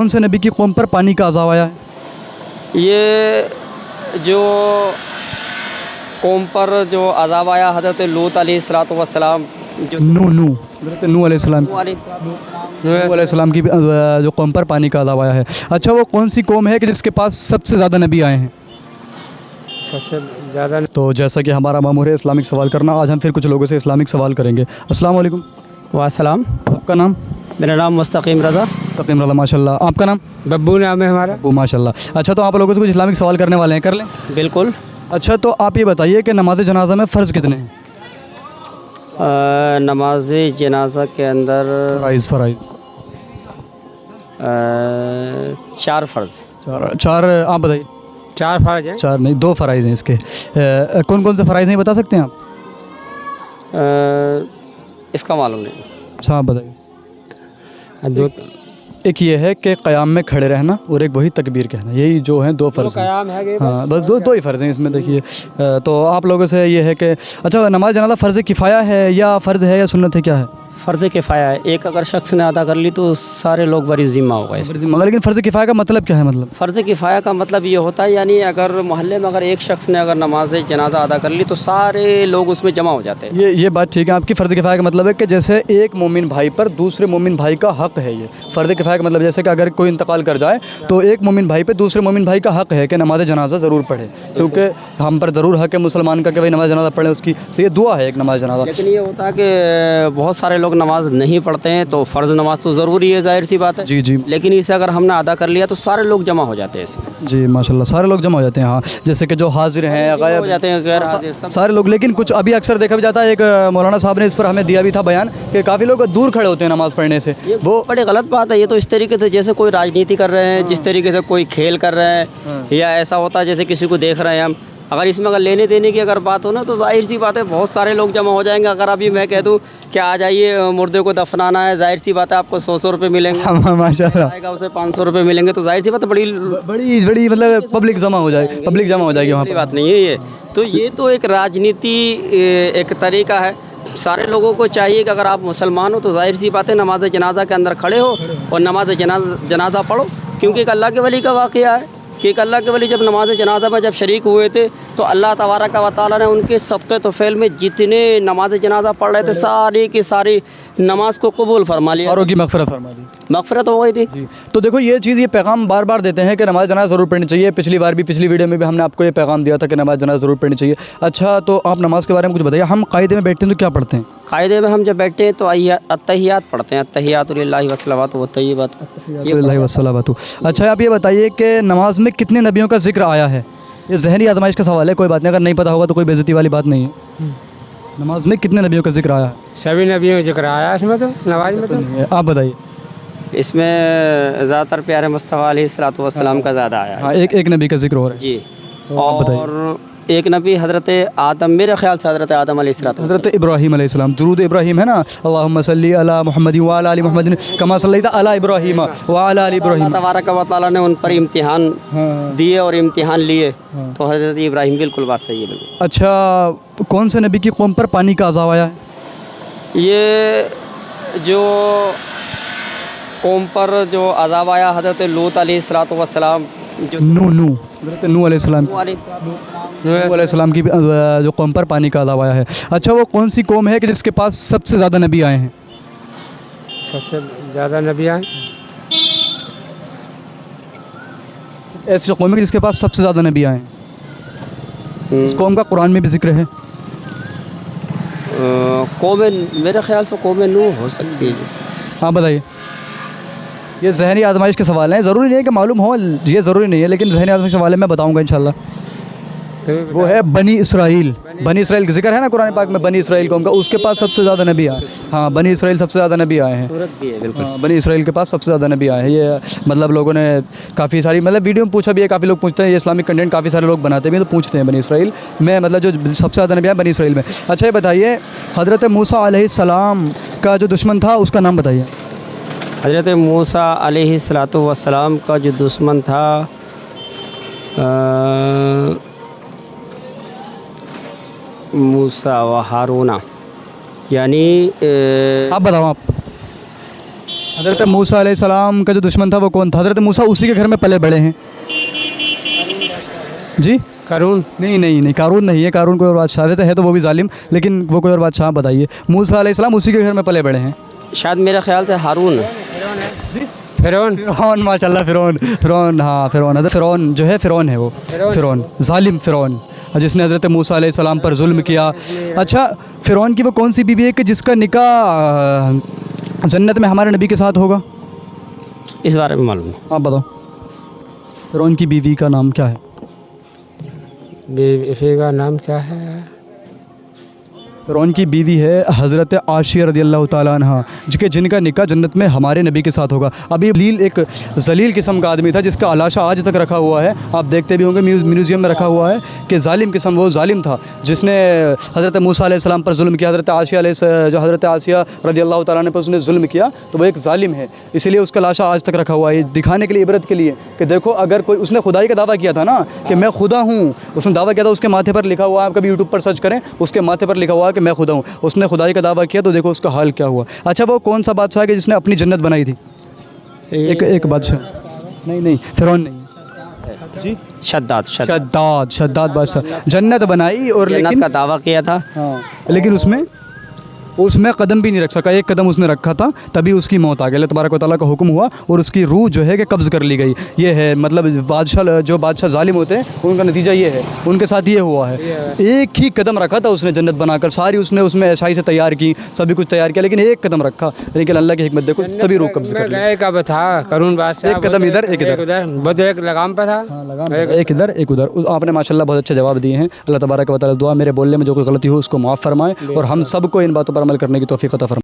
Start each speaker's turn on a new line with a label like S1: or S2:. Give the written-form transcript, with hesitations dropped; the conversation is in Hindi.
S1: कौन से नबी की कौम पर पानी का अज़ाब आया है?
S2: ये जो कौम पर जो अज़ाब आया हज़रत लूत अलैहिस्सलातु वस्सलाम जो
S1: हज़रत नूह अलैहिस्सलाम नूह अलैहिस्सलाम की जो कौम पर पानी का अज़ाब आया है। अच्छा, वो कौन सी कौम है कि जिसके पास सबसे ज़्यादा नबी आए हैं?
S3: सबसे ज़्यादा
S1: तो जैसा कि हमारा मामूल है इस्लामिक सवाल करना, आज हम फिर कुछ लोगों से इस्लामिक सवाल करेंगे। अस्सलाम वालेकुम।
S2: वासलाम।
S1: आपका नाम?
S2: मेरा नाम मुस्तकीम रज़ा।
S1: मुस्तकीम रज़ा, माशाल्लाह। आपका नाम?
S3: बब्बू नाम है हमारा।
S1: वो माशाल्लाह। अच्छा, तो आप लोगों से कुछ इस्लामिक सवाल करने वाले हैं, कर लें?
S2: बिल्कुल।
S1: अच्छा, तो आप ये बताइए कि नमाज जनाजा में फ़र्ज़ कितने हैं?
S2: नमाज जनाजा के अंदर
S1: फ़राइज़
S2: 4 फ़र्ज़।
S1: चार आप बताइए।
S3: 4 फ़र्ज हैं।
S1: 4 नहीं, 2 फ़राइज़ हैं इसके। कौन कौन से फ़राइज़ हैं, बता सकते हैं आप?
S2: इसका मालूम नहीं।
S1: अच्छा, आप बताइए।
S3: दो
S1: एक ये है कि क़याम में खड़े रहना और एक वही तकबीर कहना, यही जो हैं 2 फ़र्ज़ हैं।
S3: क़याम है कि
S1: हाँ, बस दो ही फ़र्ज़ हैं इसमें। देखिए, तो आप लोगों से ये है कि अच्छा, नमाज जनाजा फ़र्ज़ किफ़ाया है या फ़र्ज़ है या सुन्नत है, क्या है?
S2: फ़र्ज़ किफ़ाया है। एक अगर शख्स ने अदा कर ली तो सारे लोग बरी ज़िम्मा होगा इसमें।
S1: मगर लेकिन फ़र्ज़ किफ़ाया का मतलब क्या है? मतलब
S2: फ़र्ज़ किफ़ाया का मतलब ये होता है, यानी अगर मोहल्ले में अगर एक शख्स ने अगर नमाज जनाजा अदा कर ली तो सारे लोग उसमें जमा हो जाते हैं।
S1: ये बात ठीक है आपकी। फ़र्ज़ किफ़ाया का मतलब है कि जैसे एक मोमिन भाई पर दूसरे मोमिन भाई का हक़ है। ये फ़र्ज़ किफ़ाया का मतलब जैसे कि अगर कोई इंतकाल कर जाए तो एक मोमिन भाई पे दूसरे मोमिन भाई का हक़ है कि नमाज जनाजा ज़रूर पढ़े, क्योंकि हम पर ज़रूर हक़ है मुसलमान का कि भाई नमाज जनाजा पढ़े, उसकी से ये दुआ है एक नमाज जनाजा।
S2: लेकिन ये होता है कि बहुत सारे लोग नमाज नहीं पढ़ते हैं, तो फ़र्ज़ नमाज तो ज़रूरी है, ज़ाहिर सी बात है।
S1: जी जी
S2: लेकिन इसे अगर हमने अदा कर लिया तो सारे लोग जमा हो जाते हैं इसमें।
S1: जी, माशाल्लाह, सारे लोग जमा हो जाते हैं। हाँ, जैसे कि जो हाजिर हैं,
S2: हो
S1: गायब
S2: जाते हैं, गैर हाजिर सब।
S1: सारे लोग। लेकिन कुछ अभी अक्सर देखा भी जाता है, एक मौलाना साहब ने इस पर हमें दिया भी था बयान कि काफ़ी लोग दूर खड़े होते हैं नमाज़ पढ़ने से। वो
S2: बड़ी गलत बात है। ये तो इस तरीके से जैसे कोई राजनीति कर रहे हैं, जिस तरीके से कोई खेल कर रहे हैं, या ऐसा होता है जैसे किसी को देख रहे हैं हम। अगर इसमें अगर लेने देने की अगर बात हो ना तो ज़ाहिर सी बात है बहुत सारे लोग जमा हो जाएंगे। अगर अभी मैं कह दूँ कि आ जाइए मुर्दे को दफनाना है, ज़ाहिर सी बात है आपको 100 रुपये मिलेंगे,
S1: माशाल्लाह
S2: आएगा उसे 500 रुपये मिलेंगे, तो ज़ाहिर सी बात है बड़ी
S1: बड़ी बड़ी मतलब पब्लिक जमा हो जाएगी, पब्लिक जमा हो जाएगी वहाँ
S2: बड़ी
S1: पर।
S2: बात नहीं है ये। तो ये तो एक राजनीति एक तरीका है। सारे लोगों को चाहिए कि अगर आप मुसलमान हो तो ज़ाहिर सी बात है नमाज जनाजा के अंदर खड़े हो और नमाज जनाजा पढ़ो, क्योंकि एक अल्लाह के वली का वाक़या है कि एक अल्लाह के वली जब नमाज जनाजा में जब शरीक हुए थे तो अल्लाह तबारक व तआला ने उनके सदक़े तोफ़ैल में जितने नमाज जनाजा पढ़ रहे थे सारी की सारी नमाज को कबूल फरमा लिया,
S1: औरों की मग़फ़िरत फरमा दी।
S2: मग़फ़िरत हो गई थी।
S1: जी, तो देखो ये चीज़, ये पैगाम बार बार देते हैं कि नमाज जनाजा ज़रूर पढ़नी चाहिए। पिछली वीडियो में भी हमने आपको ये पैगाम दिया था कि नमाज जनाजा ज़रूर पढ़नी चाहिए। अच्छा, तो आप नमाज के बारे में कुछ बताइए। हम कायदे में बैठते हैं तो क्या पढ़ते हैं?
S2: कायदे में हम जब बैठते हैं तो अत्तहियात पढ़ते हैं। अत्तहियातु लिल्लाहि वस्सलावातु वत्तय्यिबात।
S1: अच्छा, आप ये बताइए कि नमाज में कितने नबियों का जिक्र आया है? ये ज़हनी आजमाइश का सवाल है, कोई बात नहीं, अगर नहीं पता होगा तो कोई बेइज्जती वाली बात नहीं है। नमाज में कितने नबियों का जिक्र आया है?
S3: सभी नबियों का जिक्र आया इसमें, तो नमाज में तो
S1: आप बताइए।
S2: इसमें ज़्यादातर प्यारे मुस्तफ़ा अलैहिस्सलातु वस्सलाम का ज़्यादा आया है।
S1: हाँ, एक नबी का जिक्र हो रहा है।
S2: जी,
S1: आप बताइए।
S2: और एक नबी हज़रत आदम, मेरे ख्याल से हज़रत आदम अलैहिस्सलातु
S1: हज़रत इब्राहीम अलैहिस्सलाम, दुरूद इब्राहीम है ना, अल्लाहुम्मा सल्ली अला मुहम्मद व अला आलि मुहम्मद कमा सल्लैता अला इब्राहीम व अला आलि इब्राहीम।
S2: अल्लाह तबारक व तआला ने उन पर इम्तिहान दिए और इम्तिहान लिए, तो हज़रत इब्राहीम बिल्कुल बात सही है, बिल्कुल।
S1: अच्छा, कौन से नबी की कौम पर पानी का अज़ाब आया है?
S2: ये जो कौम पर जो अज़ाब आया हज़रत लूत अलैहिस्सलातु वस्सलाम जो
S1: हज़रत नूह अलैहिस्सलाम की जो कौम पर पानी का अज़ाब आया है। अच्छा, वो कौन सी कौम है कि जिसके पास सबसे ज़्यादा नबी आए हैं?
S3: सबसे ज़्यादा नबी आए।
S1: ऐसी कौम है कि जिसके पास सबसे ज़्यादा नबी आए हैं। उस कौम का कुरान में भी जिक्र है।
S2: कौम, मेरे ख्याल से कौम नूह हो सकती है।
S1: हाँ, बताइए। ये ज़हनी आजमाइश के सवाल हैं, ज़रूरी नहीं है कि मालूम हो, ये ज़रूरी नहीं है, लेकिन ज़हनी आजमाइश के सवाल है, मैं बताऊँगा इंशाल्लाह। वो है बनी इसराइल। बनी इसराइल का जिक्र है ना कुरान पाक में, बनी इसराइल कौम का, उसके पास सबसे ज़्यादा नबी आए। हाँ, बनी इसराइल सबसे ज़्यादा नबी आए हैं।
S2: सूरत भी है, बिल्कुल।
S1: हाँ, बनी इसराइल के पास सबसे ज़्यादा नबी आए हैं। ये मतलब लोगों ने काफ़ी सारी मतलब वीडियो में पूछा भी है, काफ़ी लोग पूछते हैं, ये इस्लामिक कंटेंट काफ़ी सारे लोग बनाते भी हैं, तो पूछते हैं बनी इसराइल में मतलब जो सबसे ज़्यादा नबी आए बनी इसराइल में। अच्छा, ये बताइए, हज़रत मूसा अलैहिस्सलाम का जो दुश्मन था उसका नाम बताइए।
S2: हज़रत मूसा अलैहिस्सलातु वस्सलाम का जो दुश्मन था, मूसा व हारूना, यानी
S1: आप बताओ। आप हज़रत मूसा अलैहिस्सलाम का जो दुश्मन था वो कौन था? हज़रत मूसा उसी के घर में पले बड़े हैं जी।
S3: करून।
S1: नहीं, कारून नहीं है, कारून कोई और बादशाह वैसे है तो वो भी जालिम, लेकिन वो कोई और बादशाह। आप बताइए, मूसा अलैहिस्सलाम उसी के घर में पले बड़े हैं।
S2: शायद मेरे ख्याल से हारून है।
S3: फिरौन।
S1: फ़िरौन, माशाल्लाह, फ़िरौन, हाँ फ़िरौन। हज़रत फ़िरौन जो है, फ़िरौन है वो, फ़िरौन जालिम फ़िरौन, जिसने हज़रत मूसा अलैहिस्सलाम पर जुल्म किया। अच्छा, फ़िरौन की वो कौन सी बीवी है कि जिसका निकाह जन्नत में हमारे नबी के साथ होगा?
S2: इस बारे में मालूम नहीं।
S1: आप बताओ, फ़िरौन की बीवी का नाम क्या है?
S3: बीवी का नाम क्या है?
S1: फ़िरौन की बीवी है हज़रत आशिया रज़ियल्लाहु ताला अन्हा, जिनका निकाह जन्नत में हमारे नबी के साथ होगा। अभी लील एक जलील किस्म का आदमी था जिसका अलाशा आज तक रखा हुआ है, आप देखते भी होंगे म्यूज़ियम में रखा हुआ है कि जालिम किस्म, वो जालिम था जिसने हज़रत मूसा अलैहिस्सलाम पर जुल्म किया। जो हज़रत आसिया रज़ियल्लाहु ताला अन्हा पर उसने जुल्म किया तो वो एक जालिम है, इसीलिए उसका लाशा आज तक रखा हुआ है, दिखाने के लिए, इबरत के लिए कि देखो अगर कोई, उसने खुदाई का दावा किया था ना कि मैं खुदा हूँ, उसने दावा किया था, उसके माथे पर लिखा हुआ है, आप कभी यूट्यूब पर सर्च करें, उसके माथे पर लिखा हुआ है कि मैं खुदा हूँ। उसने खुदाई का दावा किया तो देखो उसका हाल क्या हुआ। अच्छा, वो कौन सा बादशाह है जिसने अपनी जन्नत बनाई थी? एक बादशाह, नहीं, फ़िरौन नहीं जी, शद्दाद बादशाह, जन्नत बनाई और
S2: जन्नत
S1: लेकिन
S2: का दावा किया था।
S1: हाँ, लेकिन उसमें कदम भी नहीं रख सका। एक कदम उसने रखा था, तभी उसकी मौत आ गई। अल्लाह तबारक व तआला का हुक्म हुआ और उसकी रूह जो है कि कब्ज़ कर ली गई। ये है मतलब जो बादशाह जालिम होते हैं उनका नतीजा ये है, उनके साथ ये हुआ है। एक ही कदम रखा था उसने जन्नत बनाकर, सारी उसने उसमें ऐशाई से तैयार की, सभी कुछ तैयार किया, लेकिन एक कदम रखा, लेकिन अल्लाह की हिकमत देखो तभी रूह कब्ज़ कर ली।
S3: गए कब था करून बादशाह?
S1: एक कदम इधर, एक इधर,
S3: बस एक लगाम पे था।
S1: एक इधर एक उधर। आपने माशाल्लाह बहुत अच्छे जवाब दिए हैं। अल्लाह तबारक व तआला दुआ मेरे बोलने में जो कोई गलती हो उसको माफ़ फरमाए और हम सबको इन बातों पर अमल करने की तौफीक अता फरमाए।